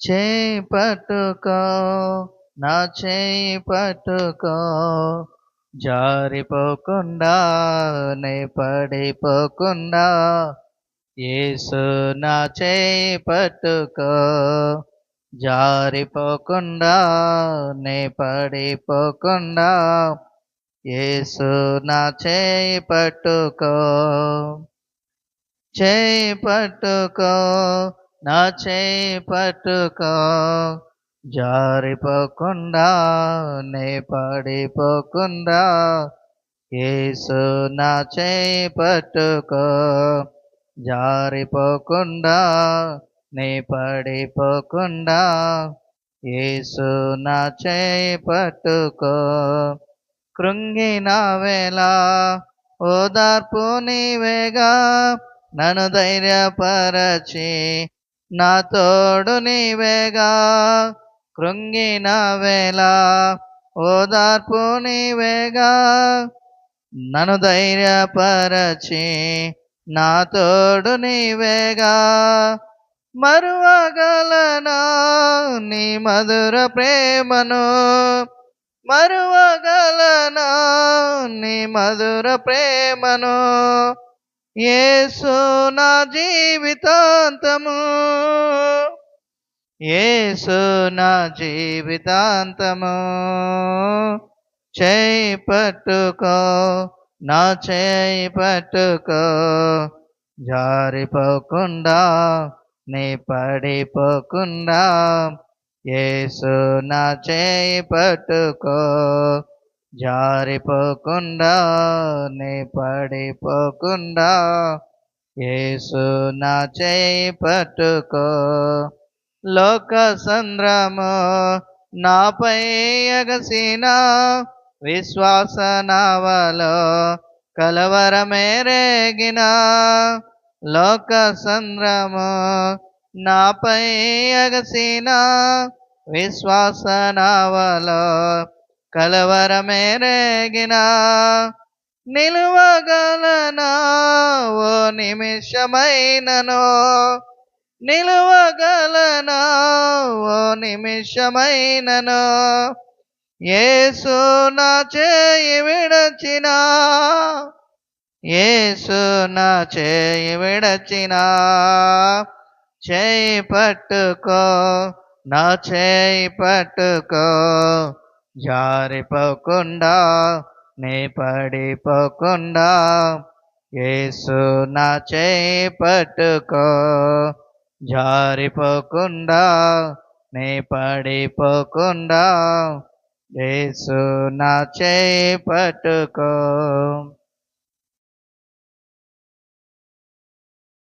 చేయి పట్టుకో, నా చేయి పట్టుకో, జారిపోకుండా నే పడిపోకుండా, యేసు నా చేయి పట్టుకో, జారిపోకుండా నే పడిపోకుండా, యేసు నా చేయి పట్టుకో. చేయి పట్టుకో, నా చేయి పట్టుకో, జారిపోకుండా నే పడిపోకుండా, యేసు నా చేయి పట్టుకో, జారిపోకుండా నే పడిపోకుండా, యేసు నా చేయి పట్టుకో. కృంగిన వేళ ఓదార్పు నీవేగా, నన్ను ధైర్యపరచి నా తోడు నీవేగా. కృంగిన వేళ ఓదార్పు నీవేగా, నన్ను ధైర్యపరచి నా తోడు నీవేగా. మరువగలనా నీ మధుర ప్రేమను, మరువగలనా నీ మధుర ప్రేమను, యేసు నా జీవితాంతము, యేసు నా జీవితాంతము. చేయి పట్టుకో, నా చేయి పట్టుకో, జారిపోకుండా నీ పడిపోకుండా, యేసు నా చేయి పట్టుకో, జారిపోకుండా నీ పడిపోకుండా, యేసు నా చేయి పట్టుకో. లోక సంద్రము నాపై ఎగసిన విశ్వాస నావలో కలవరమేరేగిన, లోక సంద్రము నాపై ఎగసిన విశ్వాస నావలో కలవరమేరేగిన, నిలువగలనా ఓ నిమిషమైనను, నిలువగలనా ఓ నిమిషమైనను, యేసు నా చేయి విడచినా, యేసు నా చేయి విడచినా. చేయి పట్టుకో, నా చేయి పట్టుకో, జారిపోకుండా నే పడిపోకుండా, యేసు నా చేయి పట్టుకో, జారిపోకుండా నే పడిపోకుండా, యేసు నా చేయి పట్టుకో.